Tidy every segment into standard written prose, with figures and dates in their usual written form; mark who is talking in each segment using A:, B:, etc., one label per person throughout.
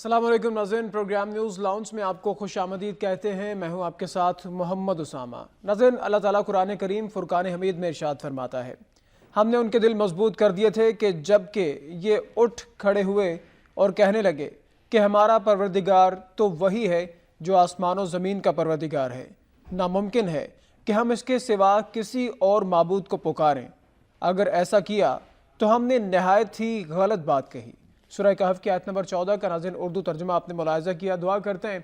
A: السلام علیکم ناظرین، پروگرام نیوز لاؤنج میں آپ کو خوش آمدید کہتے ہیں۔ میں ہوں آپ کے ساتھ محمد اسامہ۔ ناظرین، اللہ تعالیٰ قرآن کریم فرقان حمید میں ارشاد فرماتا ہے، ہم نے ان کے دل مضبوط کر دیے تھے کہ جب کہ یہ اٹھ کھڑے ہوئے اور کہنے لگے کہ ہمارا پروردگار تو وہی ہے جو آسمان و زمین کا پروردگار ہے، ناممکن ہے کہ ہم اس کے سوا کسی اور معبود کو پکاریں، اگر ایسا کیا تو ہم نے نہایت ہی غلط بات کہی۔ سورہ کہف کی آیت نمبر 14 کا ناظرین اردو ترجمہ آپ نے ملاحظہ کیا۔ دعا کرتے ہیں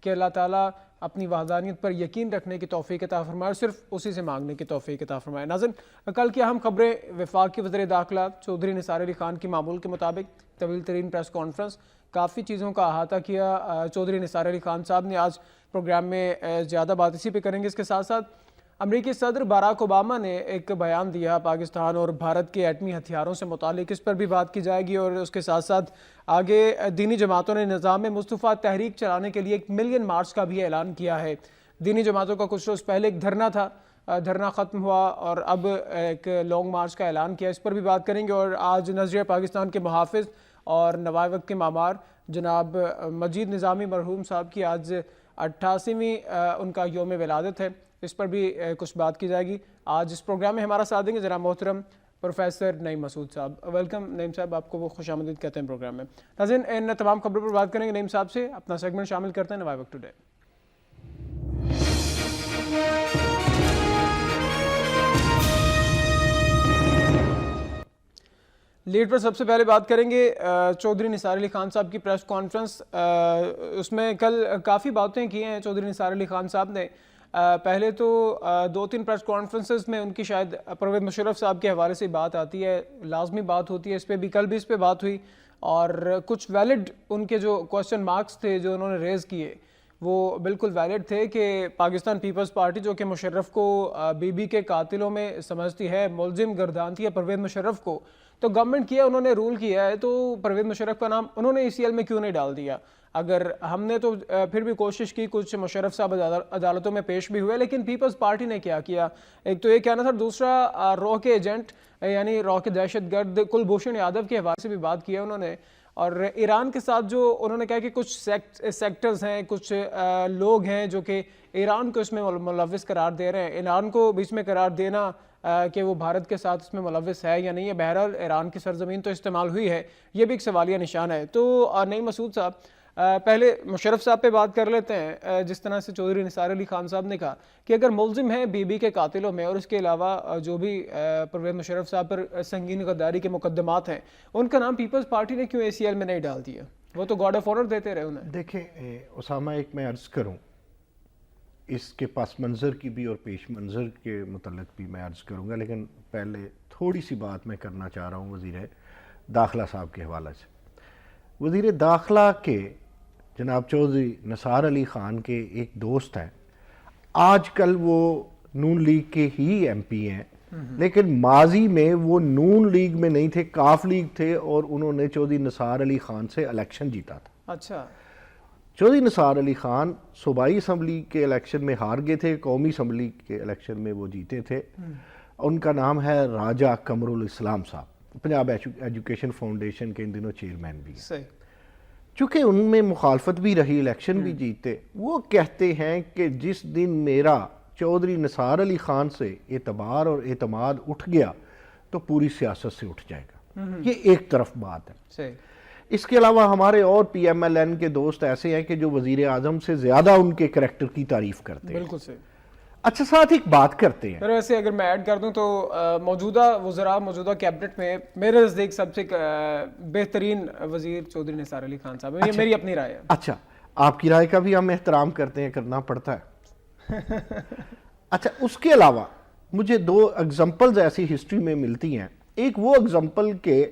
A: کہ اللہ تعالیٰ اپنی وحدانیت پر یقین رکھنے کی توفیق عطا فرمائے اور صرف اسی سے مانگنے کی توفیق عطا فرمائے۔ ناظرین، کل کی اہم خبریں: وفاقی وزیر داخلہ چودھری نثار علی خان کی معمول کے مطابق طویل ترین پریس کانفرنس، کافی چیزوں کا احاطہ کیا چودھری نثار علی خان صاحب نے۔ آج پروگرام میں زیادہ بات اسی پہ کریں گے۔ اس کے ساتھ ساتھ امریکی صدر باراک اوباما نے ایک بیان دیا پاکستان اور بھارت کے ایٹمی ہتھیاروں سے متعلق، اس پر بھی بات کی جائے گی۔ اور اس کے ساتھ ساتھ آگے دینی جماعتوں نے نظام مصطفیٰ تحریک چلانے کے لیے ایک ملین مارچ کا بھی اعلان کیا ہے۔ دینی جماعتوں کا کچھ روز پہلے ایک دھرنا تھا، دھرنا ختم ہوا اور اب ایک لانگ مارچ کا اعلان کیا، اس پر بھی بات کریں گے۔ اور آج نظریہ پاکستان کے محافظ اور نوائے وقت کے معمار جناب مجید نظامی مرحوم صاحب کی آج 88ویں ان کا یوم ولادت ہے، اس پر بھی کچھ بات کی جائے گی۔ آج اس پروگرام میں ہمارا ساتھ دیں گے جناب محترم پروفیسر نعیم مسعود صاحب۔ ویلکم نعیم صاحب، آپ کو وہ خوش آمدید کہتے ہیں پروگرام میں۔ ناظرین، ان تمام خبروں پر بات کریں گے نعیم صاحب سے۔ اپنا سیگمنٹ شامل کرتے ہیں نوائے وقت ٹوڈے۔ لیڈ پر سب سے پہلے بات کریں گے چودھری نثار علی خان صاحب کی پریس کانفرنس۔ اس میں کل کافی باتیں کی ہیں چودھری نثار علی خان صاحب نے۔ پہلے تو 2-3 پریس کانفرنسز میں ان کی شاید پرویز مشرف صاحب کے حوالے سے بات آتی ہے، لازمی بات ہوتی ہے، اس پہ بھی کل بھی اس پہ بات ہوئی، اور کچھ ویلڈ ان کے جو کوسچن مارکس تھے جو انہوں نے ریز کیے وہ بالکل ویلڈ تھے کہ پاکستان پیپلز پارٹی جو کہ مشرف کو بی بی کے قاتلوں میں سمجھتی ہے، ملزم گردانتی ہے پرویز مشرف کو، تو گورنمنٹ کیا انہوں نے رول کیا ہے، تو پرویز مشرف کا نام انہوں نے ECL میں کیوں نہیں ڈال دیا؟ اگر ہم نے تو پھر بھی کوشش کی، کچھ مشرف صاحب عدالتوں میں پیش بھی ہوئے، لیکن پیپلز پارٹی نے کیا کیا؟ ایک تو یہ کہنا تھا، دوسرا رو کے ایجنٹ یعنی رو کے دہشت گرد کلبھوشن یادو کے حوالے سے بھی بات کیا انہوں نے، اور ایران کے ساتھ جو انہوں نے کہا کہ کچھ سیکٹرز ہیں، کچھ لوگ ہیں جو کہ ایران کو اس میں ملوث قرار دے رہے ہیں، ایران کو بیچ میں قرار دینا کہ وہ بھارت کے ساتھ اس میں ملوث ہے یا نہیں ہے۔ بہرحال ایران کی سرزمین تو استعمال ہوئی ہے، یہ بھی ایک سوالیہ نشان ہے۔ تو نعیم مسعود صاحب، پہلے مشرف صاحب پہ بات کر لیتے ہیں۔ جس طرح سے چودھری نثار علی خان صاحب نے کہا کہ اگر ملزم ہیں بی بی کے قاتلوں میں، اور اس کے علاوہ جو بھی پرویز مشرف صاحب پر سنگین غداری کے مقدمات ہیں، ان کا نام پیپلز پارٹی نے کیوں ACL میں نہیں ڈال دیا؟ وہ تو گارڈ آف آنر دیتے رہے انہیں۔
B: دیکھیں اسامہ، ایک میں عرض کروں، اس کے پس منظر کی بھی اور پیش منظر کے متعلق بھی میں عرض کروں گا، لیکن پہلے تھوڑی سی بات میں کرنا چاہ رہا ہوں وزیر داخلہ صاحب کے حوالے سے۔ وزیر داخلہ کے جناب چودھری نثار علی خان کے ایک دوست ہیں، آج کل وہ نون لیگ کے ہی MP ہیں، لیکن ماضی میں وہ نون لیگ میں نہیں تھے، کاف لیگ تھے، اور انہوں نے چودھری نثار علی خان سے الیکشن جیتا تھا۔
A: اچھا، چودھری
B: نثار علی خان صوبائی اسمبلی کے الیکشن میں ہار گئے تھے، قومی اسمبلی کے الیکشن میں وہ جیتے تھے۔ ان کا نام ہے راجہ قمر الاسلام صاحب، پنجاب ایجوکیشن فاؤنڈیشن کے ان دنوں چیئرمین بھی ہیں۔ چونکہ ان میں مخالفت بھی رہی، الیکشن بھی جیتے، وہ کہتے ہیں کہ جس دن میرا چودھری نثار علی خان سے اعتبار اور اعتماد اٹھ گیا تو پوری سیاست سے اٹھ جائے گا۔ یہ ایک طرف بات ہے۔ اس کے علاوہ ہمارے اور PMLN کے دوست ایسے ہیں کہ جو وزیر اعظم سے زیادہ ان کے کریکٹر کی تعریف کرتے ہیں۔
A: بالکل صحیح۔
B: اچھا، ساتھ ایک بات کرتے ہیں،
A: ویسے اگر میں ایڈ کر دوں تو موجودہ وزراء، موجودہ کیبنٹ میں میرے نزدیک سب سے بہترین وزیر چودھری نثار علی خان صاحب ہیں، یہ میری اپنی رائے ہے۔
B: اچھا، آپ کی رائے کا بھی ہم احترام کرتے ہیں، کرنا پڑتا ہے۔ اچھا، اس کے علاوہ مجھے 2 ایگزامپلز ایسی ہسٹری میں ملتی ہیں۔ ایک وہ ایگزامپل کہ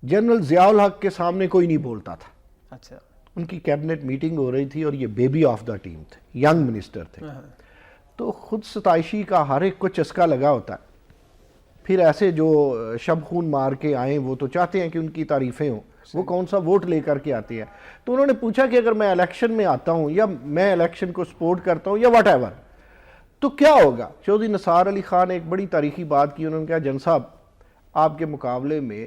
B: جنرل ضیاء الحق کے سامنے کوئی نہیں بولتا تھا۔
A: اچھا،
B: ان کی کیبنٹ میٹنگ ہو رہی تھی اور یہ بیبی آف دا ٹیم تھے، ینگ منسٹر تھے، تو خود ستائشی کا ہر ایک کو چسکا لگا ہوتا ہے۔ پھر ایسے جو شب خون مار کے آئیں وہ تو چاہتے ہیں کہ ان کی تعریفیں ہوں، وہ کون سا ووٹ لے کر کے آتے ہیں۔ تو انہوں نے پوچھا کہ اگر میں الیکشن میں آتا ہوں یا میں الیکشن کو سپورٹ کرتا ہوں یا واٹ ایور، تو کیا ہوگا؟ چودھری نثار علی خان ایک بڑی تاریخی بات کی، انہوں نے کہا جن صاحب، آپ کے مقابلے میں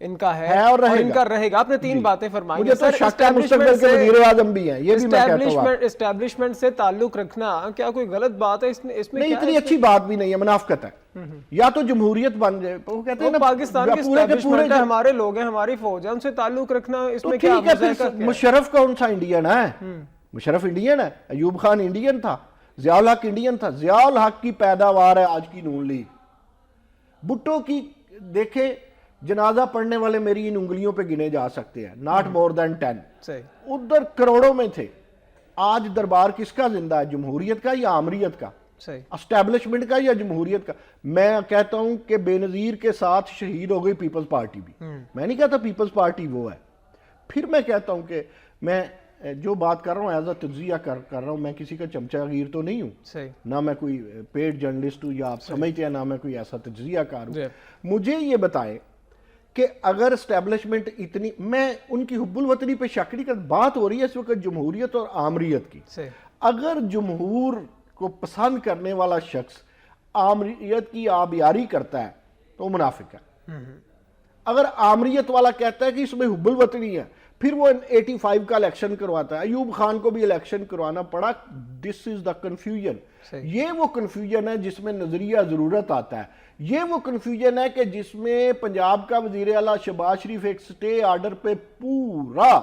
A: ان کا ہے
B: اور
A: ان کا رہے گا. آپ نے 3 باتیں فرمائی.
B: مجھے تو شک ہے مستقبل کے وزیر اعظم بھی ہیں, یہ بھی میں کہتا ہوں.
A: اسٹیبلشمنٹ سے تعلق رکھنا کیا کوئی غلط بات ہے؟ اس میں
B: نہیں, اتنی اچھی بات بھی نہیں ہے, منافقت ہے. یا تو جمہوریت بن جائے, وہ کہتے ہیں نا
A: پاکستان کی اسٹیبلشمنٹ ہے, ہمارے لوگ ہیں, ہماری فوج ہے, ان سے تعلق رکھنا اس میں کیا
B: ہے. مشرف کون سا انڈین ہے؟ مشرف انڈین ہے, ایوب خان انڈین تھا, ضیاء الحق انڈین تھا. ضیاء الحق کی پیداوار ہے آج کی نون لیگ. بھٹو کی دیکھیں جنازہ پڑھنے والے میری ان انگلیوں پہ گنے جا سکتے ہیں, not more than 10. ادھر کروڑوں میں تھے. آج دربار کس کا زندہ ہے, جمہوریت کا یا آمریت کا, اسٹیبلشمنٹ کا یا جمہوریت کا؟ میں کہتا ہوں کہ بے نظیر کے ساتھ شہید ہو گئی پیپلز پارٹی بھی. میں نہیں کہتا پیپلز پارٹی وہ ہے. پھر میں کہتا ہوں کہ میں جو بات کر رہا ہوں ایز اے تجزیہ کر رہا ہوں, میں کسی کا چمچہ گیر تو نہیں ہوں, نہ میں کوئی پیڈ جرنلسٹ ہوں یا آپ سمجھتے ہیں, نہ میں کوئی ایسا تجزیہ کار ہوں. مجھے یہ بتائیں کہ اگر اسٹیبلشمنٹ اتنی, میں ان کی حب الوطنی پہ شک نہیں کرتا, بات ہو رہی ہے اس وقت جمہوریت اور آمریت کی. اگر جمہور کو پسند کرنے والا شخص آمریت کی آبیاری کرتا ہے تو منافق ہے. اگر آمریت والا کہتا ہے کہ اس میں حب الوطنی ہے, پھر وہ 85 کا الیکشن کرواتا ہے. ایوب خان کو بھی الیکشن کروانا پڑا. دس از دا کنفیوژن. یہ وہ کنفیوژن ہے جس میں نظریہ ضرورت آتا ہے. یہ وہ کنفیوژن ہے کہ جس میں پنجاب کا وزیر اعلیٰ شہباز شریف ایک سٹے آرڈر پہ پورا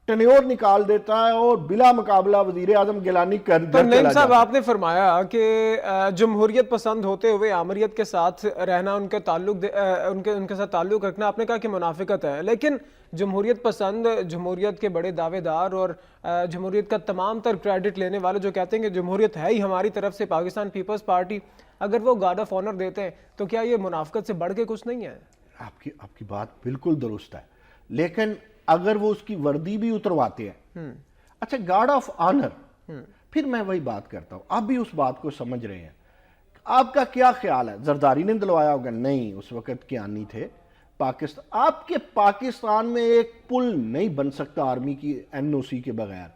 B: ٹینیور نکال دیتا ہے اور بلا مقابلہ وزیر اعظم گیلانی کر دیتا ہے.
A: تو نعیم صاحب, آپ نے فرمایا کہ جمہوریت پسند ہوتے ہوئے آمریت کے ساتھ رہنا, ان کے ساتھ تعلق رکھنا, آپ نے کہا کہ منافقت ہے. لیکن جمہوریت پسند, جمہوریت کے بڑے دعوے دار اور جمہوریت کا تمام تر کریڈٹ لینے والے جو کہتے ہیں کہ جمہوریت ہے ہی ہماری طرف سے, پاکستان پیپلز پارٹی, اگر وہ گارڈ آف آنر دیتے ہیں تو کیا یہ منافقت سے بڑھ کے کچھ نہیں ہے؟
B: آپ کی بات بالکل درست ہے, لیکن اگر وہ اس کی وردی بھی اترواتے ہیں, اچھا گارڈ آف آنر, پھر میں وہی بات کرتا ہوں, آپ بھی اس بات کو سمجھ رہے ہیں. آپ کا کیا خیال ہے, زرداری نے دلوایا ہوگا؟ نہیں, اس وقت کیانی تھے پاکستان. آپ کے پاکستان میں ایک پل نہیں بن سکتا آرمی کی NOC کے بغیر,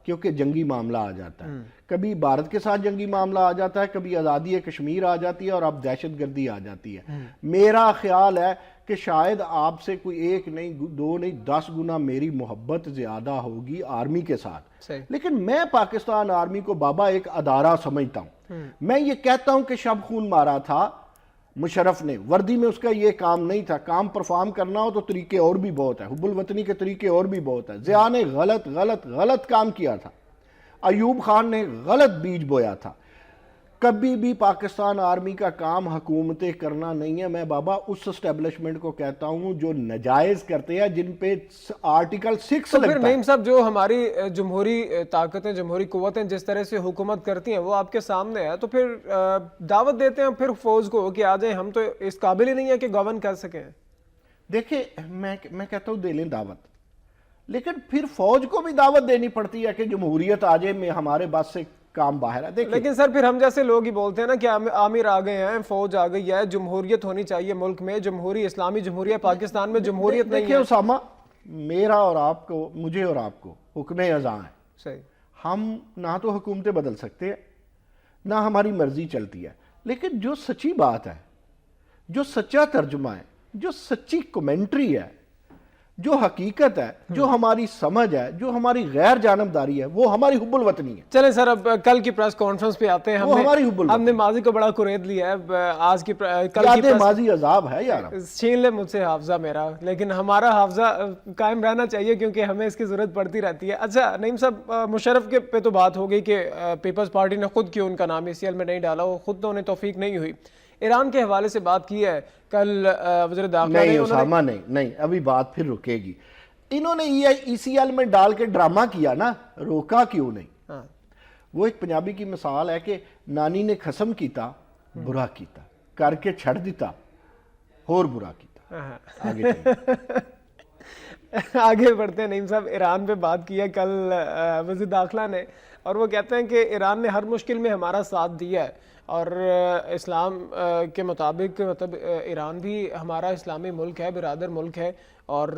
B: کیونکہ جنگی معاملہ آ جاتا ہے. کبھی بھارت کے ساتھ جنگی معاملہ آ جاتا ہے, کبھی آزادی کشمیر آ جاتی ہے, اور اب دہشت گردی آ جاتی ہے. میرا خیال ہے کہ شاید آپ سے کوئی 1 نہیں 2 نہیں 10 گنا میری محبت زیادہ ہوگی آرمی کے ساتھ, لیکن میں پاکستان آرمی کو بابا ایک ادارہ سمجھتا ہوں. میں یہ کہتا ہوں کہ شب خون مارا تھا مشرف نے, وردی میں اس کا یہ کام نہیں تھا. کام پرفارم کرنا ہو تو طریقے اور بھی بہت ہیں, حب الوطنی کے طریقے اور بھی بہت ہیں. ضیاء نے غلط کام کیا تھا, ایوب خان نے غلط بیج بویا تھا. کبھی بھی پاکستان آرمی کا کام حکومتیں کرنا نہیں ہے. میں بابا اس اسٹیبلشمنٹ کو کہتا ہوں جو نجائز کرتے ہیں, جن پہ آرٹیکل 6 لگتا ہے.
A: پھر نعیم صاحب, جو ہماری جمہوری طاقتیں, جمہوری قوتیں جس طرح سے حکومت کرتی ہیں وہ آپ کے سامنے ہے, تو پھر دعوت دیتے ہیں پھر فوج کو کہ آ جائیں, ہم تو اس قابل ہی نہیں ہے کہ گورن کر سکیں.
B: دیکھیں میں کہتا ہوں دے لیں دعوت, لیکن پھر فوج کو بھی دعوت دینی پڑتی ہے کہ جمہوریت آ جائے, میں ہمارے بس سے کام باہر ہے.
A: لیکن سر پھر ہم جیسے لوگ ہی بولتے ہیں نا کہ آمیر آ گئے ہیں, فوج آ گئی ہے, جمہوریت ہونی چاہیے ملک میں, جمہوری اسلامی جمہوریہ پاکستان میں جمہوریت نہیں ہے.
B: دیکھیں اسامہ, میرا اور آپ کو, مجھے اور آپ کو حکم ازاں ہے.
A: صحیح,
B: ہم نہ تو حکومتیں بدل سکتے ہیں, نہ ہماری مرضی چلتی ہے, لیکن جو سچی بات ہے, جو سچا ترجمہ ہے, جو سچی کومنٹری ہے, جو حقیقت ہے, جو ہماری سمجھ ہے, جو ہماری غیر جانبداری ہے, وہ ہماری حب الوطنی ہے.
A: چلیں سر, اب کل کی پریس کانفرنس پہ آتے ہیں.
B: وہ ہماری حب الوطنی.
A: ہم نے ماضی کو بڑا قرید لیا ہے, آج کی کل
B: یاد ماضی عذاب ہے یار,
A: چھین لے مجھ سے حافظہ میرا, لیکن ہمارا حافظہ قائم رہنا چاہیے کیونکہ ہمیں اس کی ضرورت پڑتی رہتی ہے. اچھا نعیم صاحب, مشرف کے پہ تو بات ہو گئی کہ پیپلز پارٹی نے خود کیوں ان کا نام ECL میں نہیں ڈالا, وہ خود تو انہیں توفیق نہیں ہوئی. ایران کے حوالے سے بات کی ہے کل وزیر داخلہ نے.
B: نہیں اسامہ, نہیں, ابھی بات پھر رکے گی. انہوں نے ECL میں ڈال کے ڈرامہ کیا نا, روکا کیوں نہیں؟ وہ ایک پنجابی کی مثال ہے کہ نانی نے قسم کیتا برا کیتا, کر کے چھڑ دیتا اور برا کیتا.
A: آگے بڑھتے ہیں نعیم صاحب. ایران پہ بات کی ہے کل وزیر داخلہ نے, اور وہ کہتے ہیں کہ ایران نے ہر مشکل میں ہمارا ساتھ دیا ہے, اور اسلام کے مطابق مطلب ایران بھی ہمارا اسلامی ملک ہے, برادر ملک ہے, اور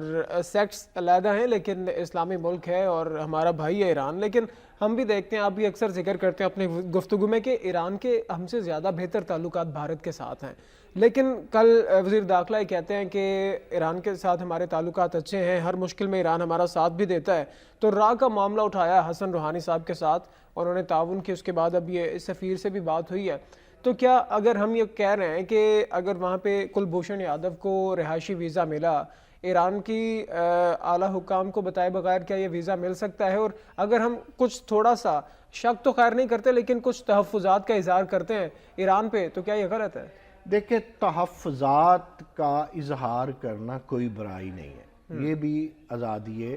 A: سیکٹس علیحدہ ہیں لیکن اسلامی ملک ہے, اور ہمارا بھائی ہے ایران. لیکن ہم بھی دیکھتے ہیں, آپ بھی اکثر ذکر کرتے ہیں اپنی گفتگو میں کہ ایران کے ہم سے زیادہ بہتر تعلقات بھارت کے ساتھ ہیں. لیکن کل وزیر داخلہ یہ کہتے ہیں کہ ایران کے ساتھ ہمارے تعلقات اچھے ہیں، ہر مشکل میں ایران ہمارا ساتھ بھی دیتا ہے. تو راہ کا معاملہ اٹھایا حسن روحانی صاحب کے ساتھ، اور انہوں نے تعاون کی، اس کے بعد اب یہ سفیر سے بھی بات ہوئی ہے. تو کیا اگر ہم یہ کہہ رہے ہیں کہ اگر وہاں پہ کلبھوشن یادو کو رہائشی ویزا ملا، ایران کی اعلیٰ حکام کو بتائے بغیر کیا یہ ویزا مل سکتا ہے؟ اور اگر ہم کچھ تھوڑا سا شک تو خیر نہیں کرتے لیکن کچھ تحفظات کا اظہار کرتے ہیں ایران پہ، تو کیا یہ غلط ہے؟
B: دیکھیں، تحفظات کا اظہار کرنا کوئی برائی نہیں ہے، یہ بھی آزادی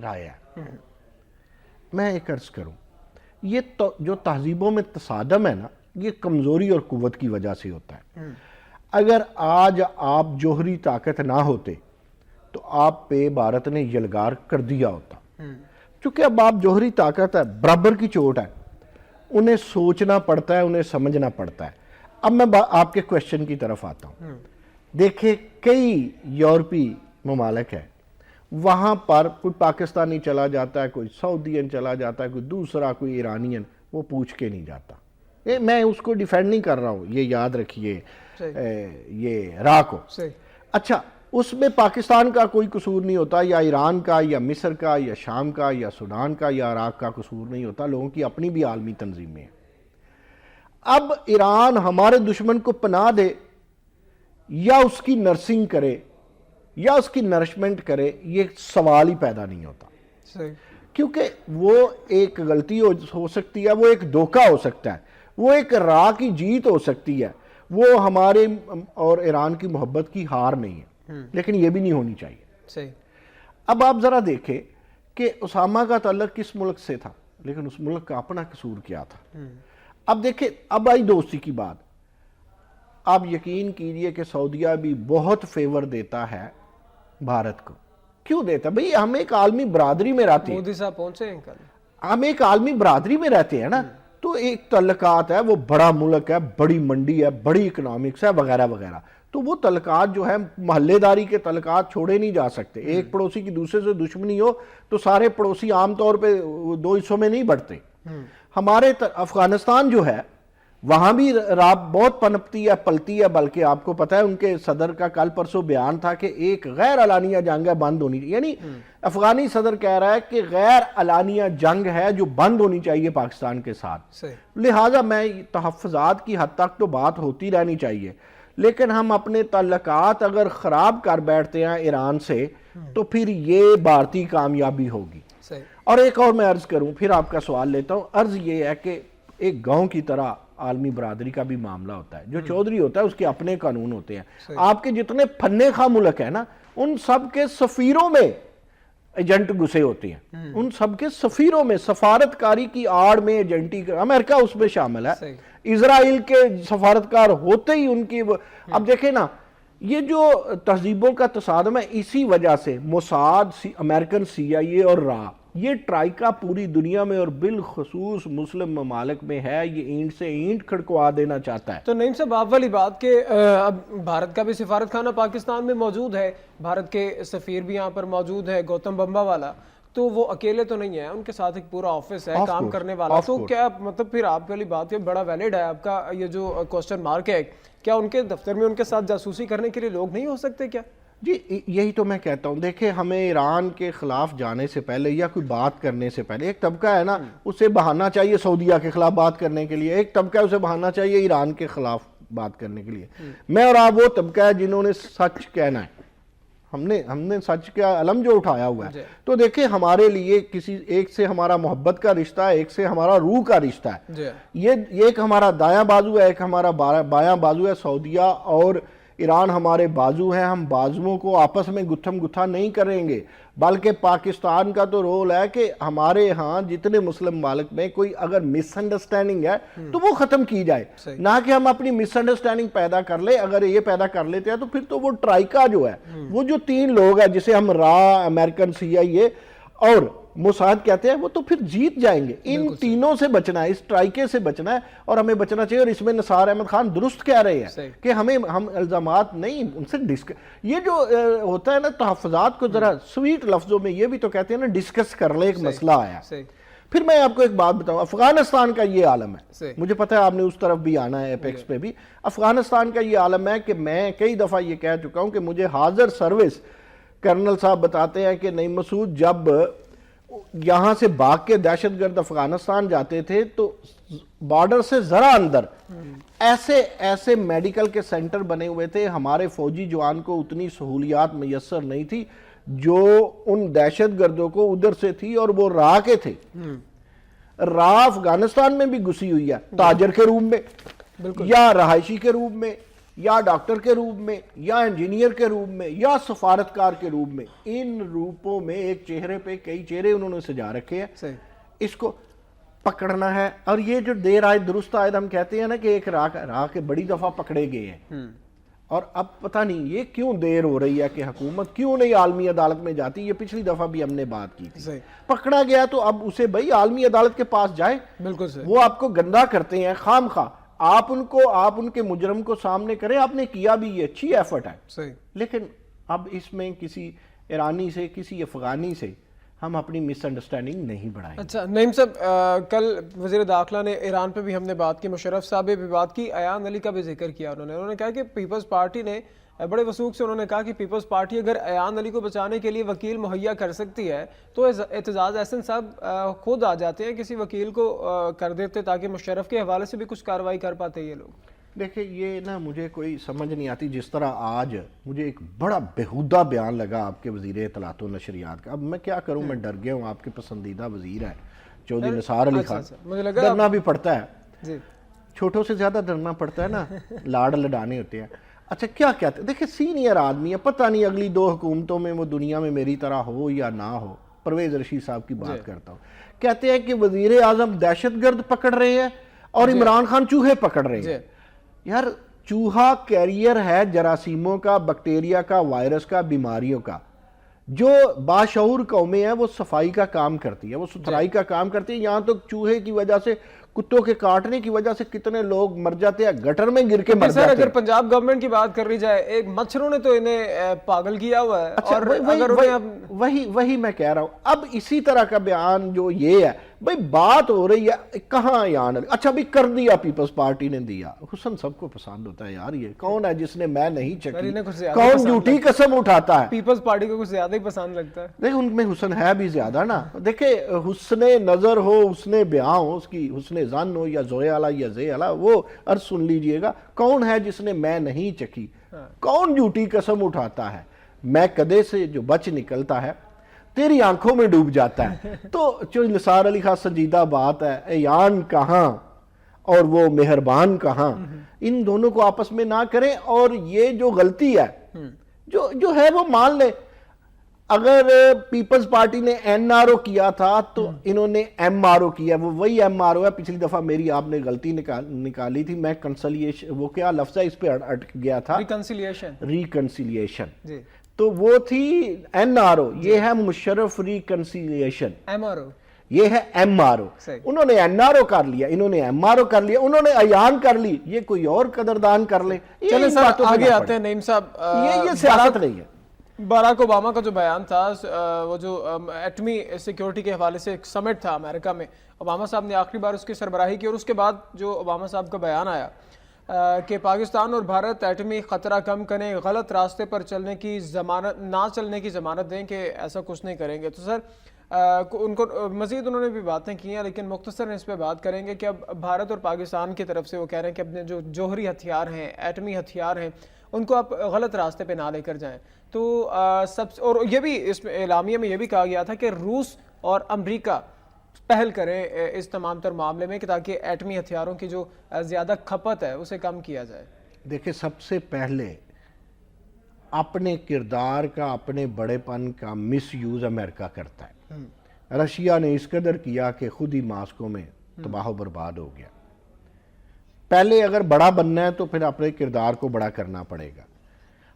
B: رائے ہے. میں ایک عرض کروں، یہ جو تہذیبوں میں تصادم ہے نا، یہ کمزوری اور قوت کی وجہ سے ہوتا ہے. اگر آج آپ جوہری طاقت نہ ہوتے تو آپ پہ بھارت نے یلغار کر دیا ہوتا. چونکہ اب آپ جوہری طاقت ہے، برابر کی چوٹ ہے، انہیں سوچنا پڑتا ہے، انہیں سمجھنا پڑتا ہے. اب میں آپ کے کوشچن کی طرف آتا ہوں. دیکھیں، کئی یورپی ممالک ہیں، وہاں پر کوئی پاکستانی چلا جاتا ہے، کوئی سعودین چلا جاتا ہے، کوئی دوسرا، کوئی ایرانین، وہ پوچھ کے نہیں جاتا. میں اس کو ڈیفینڈ نہیں کر رہا ہوں، یہ یاد رکھیے یہ راہ کو. اچھا، اس میں پاکستان کا کوئی قصور نہیں ہوتا، یا ایران کا، یا مصر کا، یا شام کا، یا سوڈان کا، یا عراق کا قصور نہیں ہوتا. لوگوں کی اپنی بھی عالمی تنظیمیں ہیں. اب ایران ہمارے دشمن کو پناہ دے، یا اس کی نرسنگ کرے، یا اس کی نرشمنٹ کرے، یہ سوال ہی پیدا نہیں ہوتا. کیونکہ وہ ایک غلطی ہو سکتی ہے، وہ ایک دھوکہ ہو سکتا ہے، وہ ایک راہ کی جیت ہو سکتی ہے، وہ ہمارے اور ایران کی محبت کی ہار نہیں ہے، لیکن یہ بھی نہیں ہونی چاہیے. اب آپ ذرا دیکھیں کہ اسامہ کا تعلق کس ملک سے تھا، لیکن اس ملک کا اپنا قصور کیا تھا. اب دیکھیں، اب آئی دوستی کی بات. آپ یقین کیجئے کہ سعودیہ بھی بہت فیور دیتا ہے بھارت کو. کیوں دیتا ہے؟ بھئی ہم ایک عالمی برادری میں رہتے ہیں،
C: مودی صاحب پہنچے ہیں کل،
B: ہم ایک عالمی برادری میں رہتے ہیں نا، تو ایک تعلقات ہے، وہ بڑا ملک ہے، بڑی منڈی ہے، بڑی اکنامکس ہے، وغیرہ وغیرہ. تو وہ تعلقات جو ہے محلے داری کے تعلقات چھوڑے نہیں جا سکتے. ایک پڑوسی کی دوسرے سے دشمنی ہو تو سارے پڑوسی عام طور پہ دو حصوں میں نہیں بڑھتے. ہمارے افغانستان جو ہے وہاں بھی راب بہت پنپتی ہے، پلتی ہے. بلکہ آپ کو پتہ ہے ان کے صدر کا کل پرسوں بیان تھا کہ ایک غیر اعلانیہ جنگ ہے، بند ہونی، یعنی افغانی صدر کہہ رہا ہے کہ غیر اعلانیہ جنگ ہے جو بند ہونی چاہیے پاکستان کے ساتھ. لہٰذا میں تحفظات کی حد تک تو بات ہوتی رہنی چاہیے، لیکن ہم اپنے تعلقات اگر خراب کر بیٹھتے ہیں ایران سے تو پھر یہ بھارتی کامیابی ہوگی. اور ایک اور میں عرض کروں، پھر آپ کا سوال لیتا ہوں. عرض یہ ہے کہ ایک گاؤں کی طرح عالمی برادری کا بھی معاملہ ہوتا ہے. جو چودھری ہوتا ہے اس کے اپنے قانون ہوتے ہیں. آپ کے جتنے پھنے خواہ ملک ہیں نا، ان سب کے سفیروں میں ایجنٹ گھسے ہوتے ہیں، ان سب کے سفیروں میں سفارتکاری کی آڑ میں ایجنٹی، امریکہ اس میں شامل ہے، اسرائیل کے سفارتکار ہوتے ہی ان کی. اب دیکھیں نا، یہ جو تہذیبوں کا تصادم ہے، اسی وجہ سے موساد، امریکن CIA اور را، یہ ٹرائکا پوری دنیا میں اور بالخصوص مسلم ممالک میں ہے. یہ اینٹ سے اینٹ کھڑکوا دینا چاہتا ہے.
A: تو نعیم صاحب، آپ والی بات کہ اب بھارت کا بھی سفارت خانہ پاکستان میں موجود ہے، بھارت کے سفیر بھی یہاں پر موجود ہے، گوتم بمبا والا، تو وہ اکیلے تو نہیں ہیں، ان کے ساتھ ایک پورا آفس ہے کام کرنے والا. تو کیا مطلب پھر آپ والی بات یہ بڑا ویلڈ ہے آپ کا یہ جو کوسچن مارک ہے، کیا ان کے دفتر میں ان کے ساتھ جاسوسی کرنے کے لیے لوگ نہیں ہو سکتے کیا؟
B: جی یہی تو میں کہتا ہوں. دیکھیں، ہمیں ایران کے خلاف جانے سے پہلے یا کوئی بات کرنے سے پہلے ایک طبقہ ہے نا، اسے بہانا چاہیے سعودیہ کے خلاف بات کرنے کے لیے، ایک طبقہ اسے بہانا چاہیے ایران کے خلاف بات کرنے کے لیے. میں اور آپ وہ طبقہ ہے جنہوں نے سچ کہنا ہے. ہم نے سچ کا علم جو اٹھایا ہوا ہے. تو دیکھیں، ہمارے لیے کسی ایک سے ہمارا محبت کا رشتہ ہے، ایک سے ہمارا روح کا رشتہ ہے. یہ ایک ہمارا دایاں بازو ہے، ایک ہمارا بایاں بازو ہے. سعودیہ اور ایران ہمارے بازو ہیں. ہم بازوؤں کو آپس میں گتھم گتھا نہیں کریں گے، بلکہ پاکستان کا تو رول ہے کہ ہمارے ہاں جتنے مسلم ممالک میں کوئی اگر مس انڈرسٹینڈنگ ہے تو وہ ختم کی جائے، نہ کہ ہم اپنی مس انڈرسٹینڈنگ پیدا کر لیں. اگر یہ پیدا کر لیتے ہیں تو پھر تو وہ ٹرائکا جو ہے، وہ جو 3 لوگ ہیں جسے ہم را، امریکن CIA اور موساد کہتے ہیں، وہ تو پھر جیت جائیں گے. ان تینوں سے بچنا ہے، اس ٹرائکے سے بچنا ہے، اور ہمیں بچنا چاہیے. اور اس میں نثار احمد خان درست کہہ رہے ہیں کہ ہم الزامات نہیں، ان سے یہ جو ہوتا ہے نا تحفظات کو ذرا سویٹ لفظوں میں یہ بھی تو کہتے ہیں نا، ڈسکس کر لے، ایک مسئلہ آیا پھر میں آپ کو ایک بات بتاؤں، افغانستان کا یہ عالم ہے،
A: صحیح۔
B: مجھے پتہ ہے آپ نے اس طرف بھی آنا ہے ایپیکس پہ بھی، افغانستان کا یہ عالم ہے کہ میں کئی دفعہ یہ کہہ چکا ہوں کہ مجھے حاضر سروس کرنل صاحب بتاتے ہیں کہ نعیم مسعود جب یہاں سے بھاگ کے دہشت گرد افغانستان جاتے تھے تو بارڈر سے ذرا اندر ایسے میڈیکل کے سینٹر بنے ہوئے تھے، ہمارے فوجی جوان کو اتنی سہولیات میسر نہیں تھی جو ان دہشت گردوں کو ادھر سے تھی، اور وہ راہ کے تھے، راہ افغانستان میں بھی گھسی ہوئی ہے، تاجر کے روپ میں یا رہائشی کے روپ میں یا ڈاکٹر کے روپ میں یا انجینئر کے روپ میں یا سفارتکار کے روپ میں، ان روپوں میں ایک چہرے پہ کئی چہرے انہوں نے سجا رکھے ہیں، اس کو پکڑنا ہے۔ اور یہ جو دیر آئے درست آئے ہم کہتے ہیں نا کہ ایک راہ کے بڑی دفعہ پکڑے گئے ہیں، اور اب پتہ نہیں یہ کیوں دیر ہو رہی ہے کہ حکومت کیوں نہیں عالمی عدالت میں جاتی، یہ پچھلی دفعہ بھی ہم نے بات کی تھی، پکڑا گیا تو اب اسے بھائی عالمی عدالت کے پاس جائے،
A: بالکل
B: وہ آپ کو گندا کرتے ہیں خام خواہ، آپ ان کے مجرم کو سامنے کریں، آپ نے کیا بھی، یہ اچھی ایفرٹ ہے، لیکن اب اس میں کسی ایرانی سے کسی افغانی سے ہم اپنی مس انڈرسٹینڈنگ نہیں بڑھائیں۔
A: اچھا نعیم صاحب، کل وزیر داخلہ نے ایران پہ بھی ہم نے بات کی، مشرف صاحب بھی بات کی، ایان علی کا بھی ذکر کیا انہوں نے کہا کہ پیپلز پارٹی نے بڑے وثوق سے انہوں نے کہا کہ پیپلز پارٹی اگر ایان علی کو بچانے کے لیے وکیل مہیا کر سکتی ہے تو اعتزاز احسن صاحب خود آ جاتے ہیں، کسی وکیل کو کر دیتے تاکہ مشرف کے حوالے سے بھی کچھ کارروائی کر پاتے یہ لوگ۔
B: دیکھیں یہ نا مجھے کوئی سمجھ نہیں آتی، جس طرح آج مجھے ایک بڑا بیہودہ بیان لگا آپ کے وزیر اطلاعات و نشریات کا، اب میں کیا کروں، میں ڈر گیا ہوں، آپ کے پسندیدہ وزیر ہے چودھری نثار علی خان، ڈرنا بھی پڑتا ہے، چھوٹوں سے زیادہ ڈرنا پڑتا ہے نا، لاڑ لڈانے ہوتے ہیں۔ اچھا کیا کہتے ہیں، دیکھیں سینئر آدمی ہے، پتہ نہیں اگلی 2 حکومتوں میں وہ دنیا میں میری طرح ہو یا نہ ہو، پرویز رشید صاحب کی بات کرتا ہوں، کہتے ہیں کہ وزیر اعظم دہشت گرد پکڑ رہے ہیں اور عمران خان چوہے پکڑ رہے ہیں۔ یار چوہا کیریئر ہے جراثیموں کا، بیکٹیریا کا، وائرس کا، بیماریوں کا، جو باشعور قومیں ہیں وہ صفائی کا کام کرتی ہے، وہ ستھرائی کا کام کرتی ہے، یہاں تو چوہے کی وجہ سے، کتوں کے کاٹنے کی وجہ سے کتنے لوگ مر جاتے ہیں، گٹر میں گر کے مر جاتے ہیں۔
A: اگر پنجاب گورنمنٹ کی بات کر لی جائے، ایک مچھروں نے تو انہیں پاگل کیا ہوا ہے، اور
B: وہی میں کہہ رہا ہوں، اب اسی طرح کا بیان جو یہ ہے، بھئی بات ہو رہی ہے کہاں ایان علی، اچھا بھی کر دیا پیپلز پارٹی نے دیا، حسن سب کو پسند ہوتا ہے یار، یہ کون ہے جس نے میں نہیں چکی، کون جھوٹی قسم اٹھاتا ہے،
A: پیپلز پارٹی کو کچھ زیادہ ہی پسند لگتا ہے۔
B: دیکھ ان میں حسن ہے بھی زیادہ نا، دیکھیں حسن نظر ہو، حسن بیان ہو، اس کی حسن ظن ہو یا زوئے اعلیٰ یا زے اعلیٰ، وہ عرض سن لیجئے گا، کون ہے جس نے میں نہیں چکی، کون جھوٹی قسم اٹھاتا ہے، میں کدے سے جو بچ نکلتا ہے تیری آنکھوں میں ڈوب جاتا ہے۔ تو جو نثار علی خان سنجیدہ بات ہے، ایان کہاں اور وہ مہربان کہاں، ان دونوں کو آپس میں نہ کریں، اور یہ جو غلطی ہے جو ہے وہ مان لیں، اگر پیپلز پارٹی نے این آر او کیا تھا تو انہوں نے ایم آر او کیا، وہ وہی ایم آر او ہے، پچھلی دفعہ میری آپ نے غلطی نکالی تھی، میں کنسلیشن، وہ کیا لفظ ہے اس پہ اٹک گیا تھا، ریکنسیلیشن، تو وہ تھی این آر او، یہ ہے Musharraf reconciliation,
A: M R O
B: یہ ہے ایم آر او، انہوں نے این آر او کر لیا، انہوں نے ایم آر او کر لیا، انہوں نے ایان کر لی، یہ کوئی اور قدردان کر لے۔
A: چلیں سر آگے آتے ہیں نعیم صاحب،
B: یہ سیاست نہیں ہے۔
A: باراک اوباما کا جو بیان تھا، وہ جو ایٹمی سیکیورٹی کے حوالے سے ایک سمٹ تھا امریکہ میں، اوباما صاحب نے آخری بار اس کی سربراہی کی، اور اس کے بعد جو اوباما صاحب کا بیان آیا کہ پاکستان اور بھارت ایٹمی خطرہ کم کریں، غلط راستے پر چلنے کی ضمانت نہ چلنے کی ضمانت دیں کہ ایسا کچھ نہیں کریں گے۔ تو سر ان کو مزید انہوں نے بھی باتیں کی ہیں، لیکن مختصر اس پہ بات کریں گے کہ اب بھارت اور پاکستان کی طرف سے وہ کہہ رہے ہیں کہ اپنے جو جوہری ہتھیار ہیں، ایٹمی ہتھیار ہیں، ان کو آپ غلط راستے پہ نہ لے کر جائیں۔ تو اور یہ بھی اس اعلامیہ میں یہ بھی کہا گیا تھا کہ روس اور امریکہ پہل کریں اس تمام تر معاملے میں کہ تاکہ ایٹمی ہتھیاروں کی جو زیادہ کھپت ہے اسے کم کیا جائے۔
B: دیکھیں سب سے پہلے اپنے کردار کا، اپنے بڑے پن کا مس یوز امریکہ کرتا ہے، رشیا نے اس قدر کیا کہ خود ہی ماسکو میں تباہ و برباد ہو گیا۔ پہلے اگر بڑا بننا ہے تو پھر اپنے کردار کو بڑا کرنا پڑے گا۔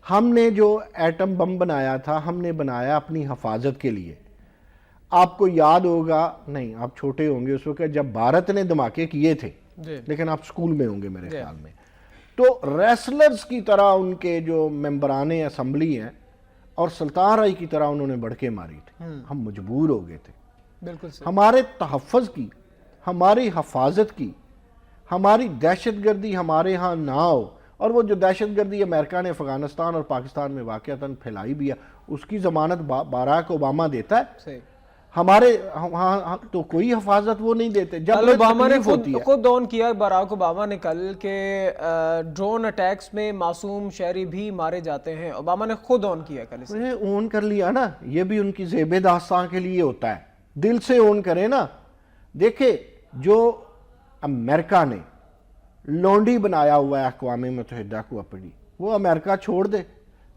B: ہم نے جو ایٹم بم بنایا تھا، ہم نے بنایا اپنی حفاظت کے لیے۔ آپ کو یاد ہوگا، نہیں آپ چھوٹے ہوں گے اس وقت جب بھارت نے دھماکے کیے تھے، لیکن آپ سکول میں ہوں گے میرے خیال میں، تو ریسلرز کی طرح ان کے جو ممبران اسمبلی ہیں اور سلطان رائی کی طرح انہوں نے بڑھ کے ماری تھی، ہم مجبور ہو گئے تھے،
A: بالکل صحیح.
B: ہمارے تحفظ کی، ہماری حفاظت کی، ہماری دہشت گردی ہمارے ہاں نہ ہو. اور وہ جو دہشت گردی امریکہ نے افغانستان اور پاکستان میں واقعتاً پھیلائی بھی ہے، اس کی ضمانت باراک اوباما دیتا ہے.
A: صحیح.
B: ہمارے ہاں تو کوئی حفاظت وہ نہیں دیتے. جب
A: اوباما نے
B: تکلیف ہوتی ہے،
A: خود آن کیا باراک اوباما نے کل کہ ڈرون اٹیکس میں معصوم شہری بھی مارے جاتے ہیں. اوباما نے خود آن کیا کل اسے.
B: اون کر لیا نا. یہ بھی ان کی زیب داستان کے لیے ہوتا ہے. دل سے اون کرے نا. دیکھیں جو امریکہ نے لونڈی بنایا ہوا ہے اقوام متحدہ کو اپنی، وہ امریکہ چھوڑ دے،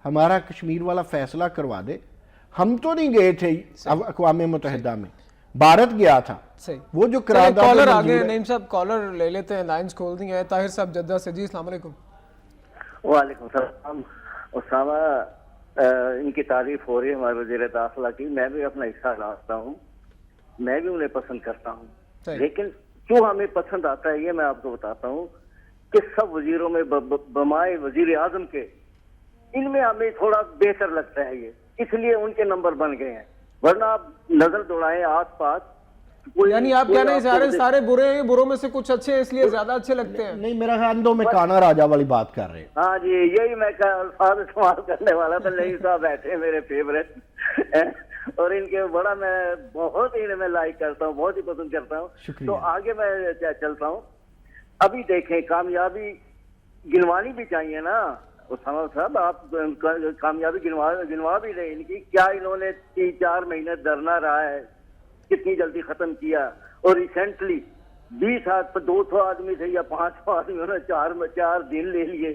B: ہمارا کشمیر والا فیصلہ کروا دے. ہم تو نہیں گئے تھے اقوام متحدہ میں، بھارت گیا تھا. وہ جو
A: کالر آگے نعیم صاحب کالر لے لیتے ہیں، لائنز کھول دی ہیں. طاہر صاحب جدہ سے. جی السلام علیکم.
C: وعلیکم السلام. اسامہ ان کی تعریف ہو رہی ہے ہمارے وزیر داخلہ کی. میں بھی اپنا حصہ لاتا ہوں، میں بھی انہیں پسند کرتا ہوں. لیکن کیوں ہمیں پسند آتا ہے یہ میں آپ کو بتاتا ہوں کہ سب وزیروں میں بمائے وزیر اعظم کے ان میں ہمیں تھوڑا بہتر لگتا ہے یہ، اس لیے ان کے نمبر بن گئے ہیں. ورنہ آپ نظر دوڑائیں آس پاس.
A: یعنی آپ کہنا ہے سارے برے ہیں، بروں میں سے کچھ اچھے اس لیے زیادہ اچھے لگتے ہیں.
B: نہیں، میرا خیال دو میں کانا راجہ والی بات کر رہے ہیں.
C: ہاں جی، یہی میں الفاظ استعمال کرنے والا تھا. نہیں صاحب بیٹھے میرے فیوریٹ اور ان کے بڑا میں بہت ہی میں لائک کرتا ہوں، بہت ہی پسند کرتا ہوں. تو آگے میں چلتا ہوں. ابھی دیکھیں کامیابی گنوانی بھی چاہیے نا اسامہ صاحب. آپ کامیابی گنوا بھی رہے. ان کی کیا انہوں نے 3-4 مہینے دھرنا رہا ہے، کتنی جلدی ختم کیا. اور ریسنٹلی 20 200 آدمی سے یا 500 آدمیوں نے 4 دن لے لیے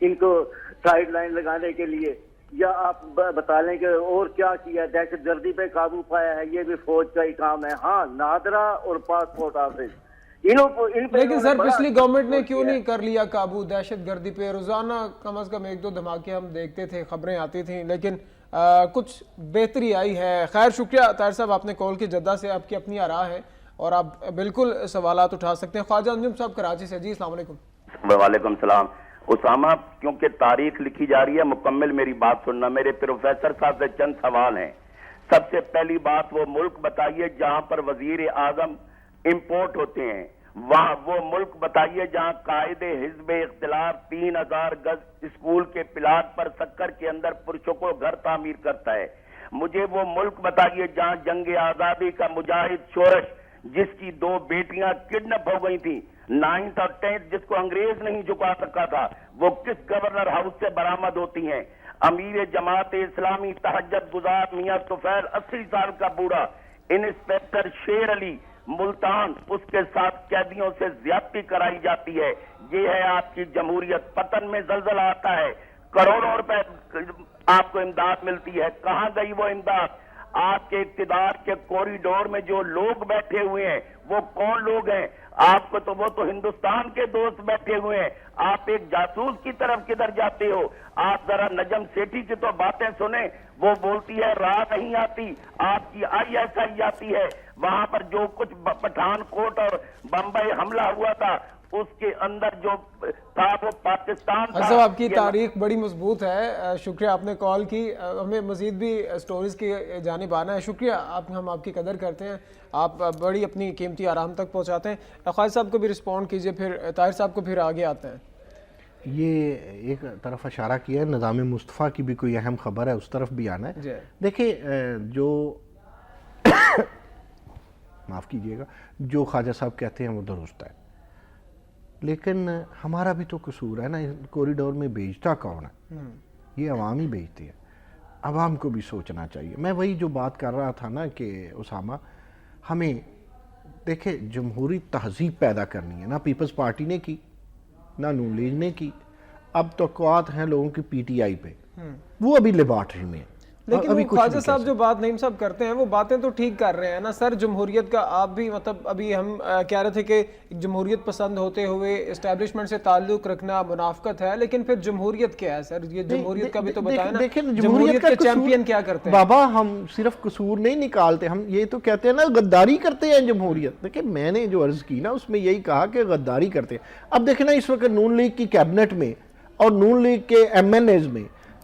C: ان کو سائیڈ لائن لگانے کے لیے. یا آپ بتا لیں کہ اور کیا کیا. دہشت گردی پہ قابو پایا ہے، یہ بھی فوج کا ہی کام ہے. ہاں نادرا اور پاسپورٹ آفس
A: لیکن سر پچھلی گورنمنٹ نے کیوں نہیں کر لیا قابو دہشت گردی پہ؟ روزانہ کم از کم 1-2 دھماکے ہم دیکھتے تھے، خبریں آتی تھیں، لیکن کچھ بہتری آئی ہے. خیر شکریہ طاہر صاحب، آپ نے کال کی جدہ سے. آپ کی اپنی آراء ہے اور آپ بالکل سوالات اٹھا سکتے ہیں. خواجہ انجم صاحب کراچی سے. جی السلام علیکم.
D: وعلیکم السلام. اسامہ کیونکہ تاریخ لکھی جا رہی ہے، مکمل میری بات سننا. میرے پروفیسر صاحب سے چند سوال ہیں. سب سے پہلی بات، وہ ملک بتائیے جہاں پر وزیر اعظم امپورٹ ہوتے ہیں. وہاں وہ ملک بتائیے جہاں قائد حزب اختلاف 3000 گز اسکول کے پلاٹ پر سکر کے اندر پرچوں کو گھر تعمیر کرتا ہے. مجھے وہ ملک بتائیے جہاں جنگ آزادی کا مجاہد شورش جس کی 2 بیٹیاں کڈنپ ہو گئی تھیں، 9th اور 10th، جس کو انگریز نہیں جھکا سکا تھا، وہ کس گورنر ہاؤس سے برآمد ہوتی ہیں. امیر جماعت اسلامی تہجد گزار میاں طفیل 80 سال کا بوڑھا، انسپیکٹر شیر علی ملتان، اس کے ساتھ قیدیوں سے زیادتی کرائی جاتی ہے. یہ ہے آپ کی جمہوریت. پتن میں زلزلہ آتا ہے، کروڑوں روپے آپ کو امداد ملتی ہے. کہاں گئی وہ امداد؟ آپ کے اقتدار کے کوریڈور میں جو لوگ بیٹھے ہوئے ہیں وہ کون لوگ ہیں؟ آپ کو تو وہ تو ہندوستان کے دوست بیٹھے ہوئے ہیں. آپ ایک جاسوس کی طرف کدھر جاتے ہو؟ آپ ذرا نجم سیٹھی کی تو باتیں سنیں. وہ بولتی ہے راہ نہیں آتی، آپ کی ISI آتی ہے. وہاں پر جو کچھ پٹھان کوٹ اور بمبئی حملہ ہوا تھا اس کے اندر جو تھا وہ پاکستان تھا.
A: صاحب آپ کی تاریخ بڑی مضبوط ہے. شکریہ آپ نے کال کی. ہمیں مزید بھی سٹوریز کی جانب آنا ہے. شکریہ، ہم آپ کی قدر کرتے ہیں. آپ بڑی اپنی قیمتی آرام تک پہنچاتے ہیں. خواجہ صاحب کو بھی رسپونڈ کیجئے، پھر طاہر صاحب کو پھر آگے آتے ہیں.
B: یہ ایک طرف اشارہ کیا ہے، نظام مصطفیٰ کی بھی کوئی اہم خبر ہے، اس طرف بھی آنا ہے. دیکھیں جو معاف کیجئے گا، جو خواجہ صاحب کہتے ہیں وہ درست ہے، لیکن ہمارا بھی تو قصور ہے نا. کوریڈور میں بیچتا کون ہے؟ یہ عوام ہی بیچتی ہے. عوام کو بھی سوچنا چاہیے. میں وہی جو بات کر رہا تھا نا کہ اسامہ، ہمیں دیکھیں جمہوری تہذیب پیدا کرنی ہے. نہ پیپلز پارٹی نے کی، نہ نون لیگ نے کی. اب توقعات ہیں لوگوں کی PTI پہ، وہ ابھی لیبارٹری میں.
A: لیکن خواجہ صاحب جو بات نعیم صاحب کرتے ہیں وہ باتیں تو ٹھیک کر رہے ہیں نا سر. جمہوریت کا آپ بھی مطلب ابھی ہم کہہ رہے تھے کہ جمہوریت پسند ہوتے ہوئے اسٹیبلشمنٹ سے تعلق رکھنا منافقت ہے، لیکن پھر جمہوریت کیا ہے سر؟ یہ جمہوریت کا بھی تو بتائیں نا. جمہوریت کے چیمپئن کیا کرتے ہیں؟
B: بابا ہم صرف قصور نہیں نکالتے، ہم یہ تو کہتے ہیں نا غداری کرتے ہیں جمہوریت. دیکھیں میں نے جو عرض کی نا اس میں یہی کہا کہ غداری کرتے ہیں. اب دیکھیں نا اس وقت نون لیگ کی کیبنٹ میں اور نون لیگ کے MNAs میں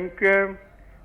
E: MKM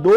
B: 2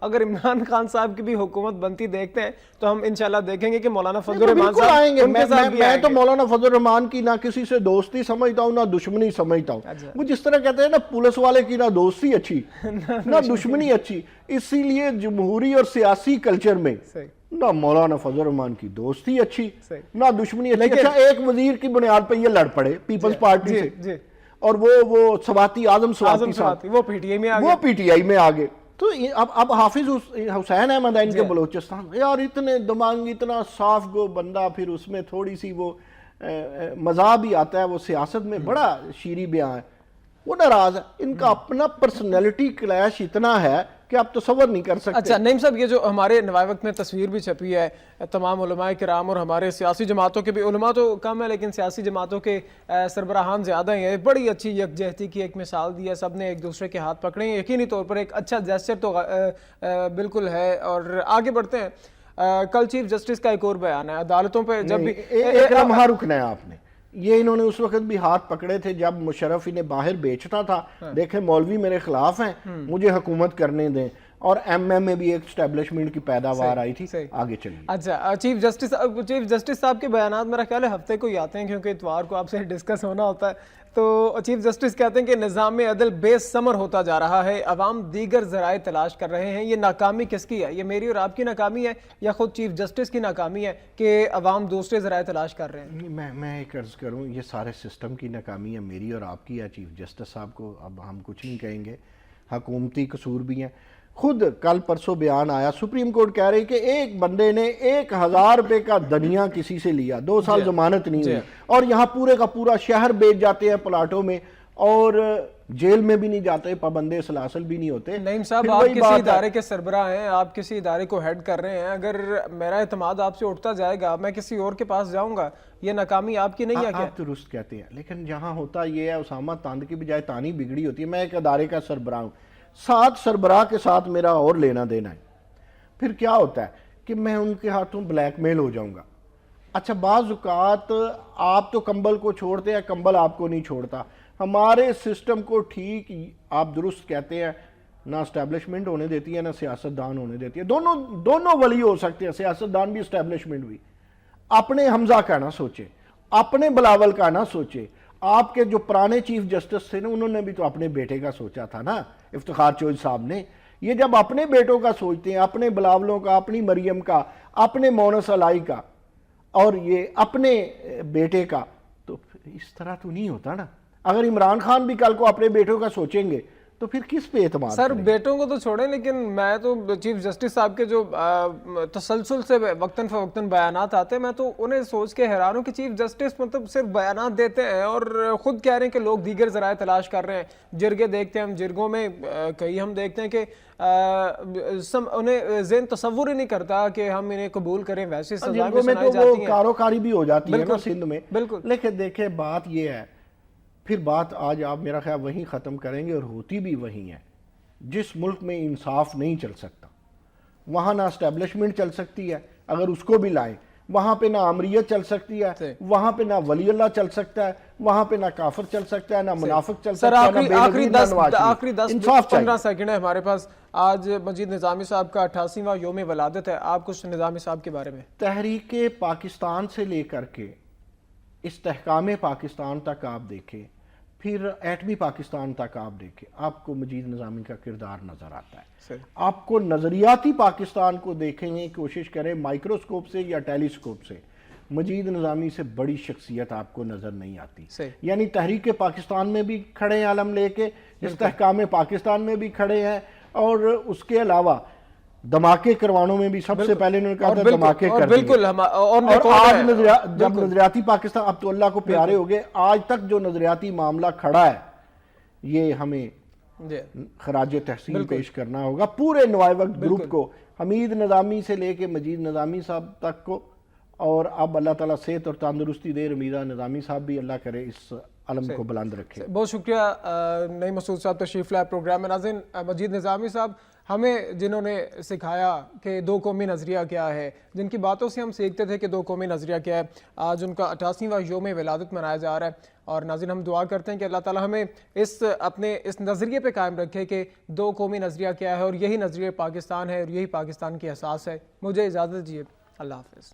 A: اگر عمران خان صاحب کی بھی حکومت بنتی دیکھتے ہیں تو ہم انشاءاللہ دیکھیں گے کہ مولانا فضل الرحمان
B: بالکل
A: صاحب
B: آئیں گے.
A: ان کے ساتھ بھی
B: میں
A: آئیں
B: تو
A: گے.
B: مولانا فضل الرحمان کی نہ کسی سے دوستی سمجھتا ہوں نہ دشمنی سمجھتا ہوں. وہ جس طرح کہتے ہیں نا پولیس والے کی نہ دوستی اچھی نہ دشمنی اچھی, اسی لیے جمہوری اور سیاسی کلچر میں نہ مولانا فضل الرحمان کی دوستی اچھی نہ دشمنی اچھی. اچھا ایک وزیر کی بنیاد پہ یہ لڑ پڑے پیپلز پارٹی سے, اور وہ سواتی اعظم سواتی صاحب
A: وہ پی ٹی
B: آئی میں آگے. تو اب حافظ حسین احمد ان کے بلوچستان, یار اتنے دماغ اتنا صاف گو بندہ, پھر اس میں تھوڑی سی وہ مزاح بھی آتا ہے, وہ سیاست میں بڑا شیریں بیاں ہے, وہ ناراض ہے. ان کا اپنا پرسنالٹی کلیش اتنا ہے کہ آپ تصور نہیں کر سکتے.
A: اچھا نعیم صاحب, یہ جو ہمارے نوائے وقت میں تصویر بھی چھپی ہے تمام علماء کرام اور ہمارے سیاسی جماعتوں کے بھی, علماء تو کم ہے لیکن سیاسی جماعتوں کے سربراہان زیادہ ہیں, بڑی اچھی یکجہتی کی ایک مثال دی ہے, سب نے ایک دوسرے کے ہاتھ پکڑے ہیں, یقینی طور پر ایک اچھا جیسچر تو بالکل ہے. اور آگے بڑھتے ہیں, کل چیف جسٹس کا ایک اور بیان ہے عدالتوں پہ جب بھی
B: ایک لمحہ رکنا ہے آپ نے. یہ انہوں نے اس وقت بھی ہاتھ پکڑے تھے جب مشرف انہیں باہر بیچتا تھا, دیکھیں مولوی میرے خلاف ہیں مجھے حکومت کرنے دیں, اور ایم ایم میں بھی ایک اسٹیبلشمنٹ کی پیداوار آئی تھی. آگے چلیے.
A: اچھا چیف جسٹس صاحب کے بیانات میرا خیال ہے ہفتے کو ہی آتے ہیں کیونکہ اتوار کو آپ سے ڈسکس ہونا ہوتا ہے. تو چیف جسٹس کہتے ہیں کہ نظام عدل بے ثمر ہوتا جا رہا ہے, عوام دیگر ذرائع تلاش کر رہے ہیں. یہ ناکامی کس کی ہے؟ یہ میری اور آپ کی ناکامی ہے یا خود چیف جسٹس کی ناکامی ہے کہ عوام دوسرے ذرائع تلاش کر رہے ہیں؟
B: میں ایک عرض کروں, یہ سارے سسٹم کی ناکامی ہے, میری اور آپ کی ہے. چیف جسٹس صاحب کو اب ہم کچھ نہیں کہیں گے, حکومتی قصور بھی ہیں. خود کل پرسوں بیان آیا, سپریم کورٹ کہہ رہی کہ ایک بندے نے 1000 روپے کا دنیا کسی سے لیا, 2 سال ضمانت نہیں ہوئی, اور یہاں پورے کا پورا شہر بیچ جاتے ہیں پلاٹوں میں, اور جیل میں بھی نہیں جاتے, پابندے سلاسل بھی نہیں ہوتے.
A: نعیم صاحب آپ کسی ادارے کے سربراہ ہیں, آپ کسی ادارے کو ہیڈ کر رہے ہیں, اگر میرا اعتماد آپ سے اٹھتا جائے گا میں کسی اور کے پاس جاؤں گا, یہ ناکامی آپ کی نہیں ہے کیا؟
B: آپ درست کہتے ہیں, لیکن جہاں ہوتا یہ ہے اسامہ تاند کی بجائے تانی بگڑی ہوتی ہے. میں ایک ادارے کا سربراہ ہوں, 7 سربراہ کے ساتھ میرا اور لینا دینا ہے, پھر کیا ہوتا ہے کہ میں ان کے ہاتھوں بلیک میل ہو جاؤں گا. اچھا بعض اوقات آپ تو کمبل کو چھوڑتے ہیں, کمبل آپ کو نہیں چھوڑتا. ہمارے سسٹم کو ٹھیک آپ درست کہتے ہیں, نہ اسٹیبلشمنٹ ہونے دیتی ہے نہ سیاستدان ہونے دیتی ہے. دونوں ولی ہو سکتے ہیں, سیاستدان بھی اسٹیبلشمنٹ بھی. اپنے حمزہ کا نہ سوچے, اپنے بلاول کا نہ سوچے. آپ کے جو پرانے چیف جسٹس تھے نا, انہوں نے بھی تو اپنے بیٹے کا سوچا تھا نا, افتخار چوہدری صاحب نے. یہ جب اپنے بیٹوں کا سوچتے ہیں, اپنے بلاولوں کا, اپنی مریم کا, اپنے مونس علائی کا, اور یہ اپنے بیٹے کا, تو اس طرح تو نہیں ہوتا نا. اگر عمران خان بھی کل کو اپنے بیٹوں کا سوچیں گے تو پھر کس پہ اعتماد
A: سر؟ بیٹوں کو تو چھوڑیں, لیکن میں تو چیف جسٹس صاحب کے جو تسلسل سے وقتاً فوقتاً بیانات آتے ہیں, میں تو انہیں سوچ کے حیران ہوں کہ چیف جسٹس مطلب صرف بیانات دیتے ہیں اور خود کہہ رہے ہیں کہ لوگ دیگر ذرائع تلاش کر رہے ہیں. جرگے دیکھتے ہیں ہم, جرگوں میں کئی ہم دیکھتے ہیں کہ انہیں ذہن تصور ہی نہیں کرتا کہ ہم انہیں قبول کریں, ویسے سزائیں بھی سنائی جاتی ہیں,
B: کاروکاری بھی ہو جاتی ہے نا سندھ میں.
A: بالکل.
B: لیکن دیکھیں بات یہ ہے, پھر بات آج آپ میرا خیال وہیں ختم کریں گے, اور ہوتی بھی وہیں ہے. جس ملک میں انصاف نہیں چل سکتا وہاں نہ اسٹیبلشمنٹ چل سکتی ہے, اگر اس کو بھی لائیں, وہاں پہ نہ امریت چل سکتی ہے, وہاں پہ نہ ولی اللہ چل سکتا ہے, وہاں پہ نہ کافر چل سکتا ہے, نہ منافق چل سکتا ہے, نہ
A: آخری 10-15 سیکنڈ ہے ہمارے پاس. آج مجید نظامی صاحب کا 88واں یوم ولادت ہے, آپ کچھ نظامی صاحب کے بارے میں؟
B: تحریک پاکستان سے لے کر کے استحکام پاکستان تک آپ دیکھیں, پھر ایٹمی پاکستان تک آپ دیکھیں, آپ کو مجید نظامی کا کردار نظر آتا ہے. آپ کو نظریاتی پاکستان کو دیکھیں گے, کوشش کریں مائکروسکوپ سے یا ٹیلیسکوپ سے, مجید نظامی سے بڑی شخصیت آپ کو نظر نہیں آتی. یعنی تحریک پاکستان میں بھی کھڑے ہیں علم لے کے, استحکام پاکستان میں بھی کھڑے ہیں, اور اس کے علاوہ دھماکے کروانوں میں بھی سب سے پہلے انہوں نے کہا تھا دھماکے کر دیں. اور آج جب نظریاتی پاکستان, اب تو اللہ کو پیارے ہو گئے, آج تک جو نظریاتی معاملہ کھڑا ہے یہ ہمیں خراج تحسین پیش کرنا ہوگا پورے نوائے وقت گروپ کو, حمید نظامی سے لے کے مجید نظامی صاحب تک کو. اور اب اللہ تعالیٰ صحت اور تندرستی دے, رمیدہ نظامی صاحب بھی اللہ کرے اس علم کو بلند رکھے.
A: بہت شکریہ نعیم مسعود صاحب تشریف لائے پروگرام میں. ناظرین, مجید نظامی صاحب ہمیں جنہوں نے سکھایا کہ دو قومی نظریہ کیا ہے، جن کی باتوں سے ہم سیکھتے تھے کہ دو قومی نظریہ کیا ہے، آج ان کا 88واں یوم ولادت منایا جا رہا ہے۔ اور ناظرین ہم دعا کرتے ہیں کہ اللہ تعالی ہمیں اپنے اس نظریے پہ قائم رکھے کہ دو قومی نظریہ کیا ہے، اور یہی نظریہ پاکستان ہے، اور یہی پاکستان کی اساس ہے۔ مجھے اجازت دیجیے، اللہ حافظ۔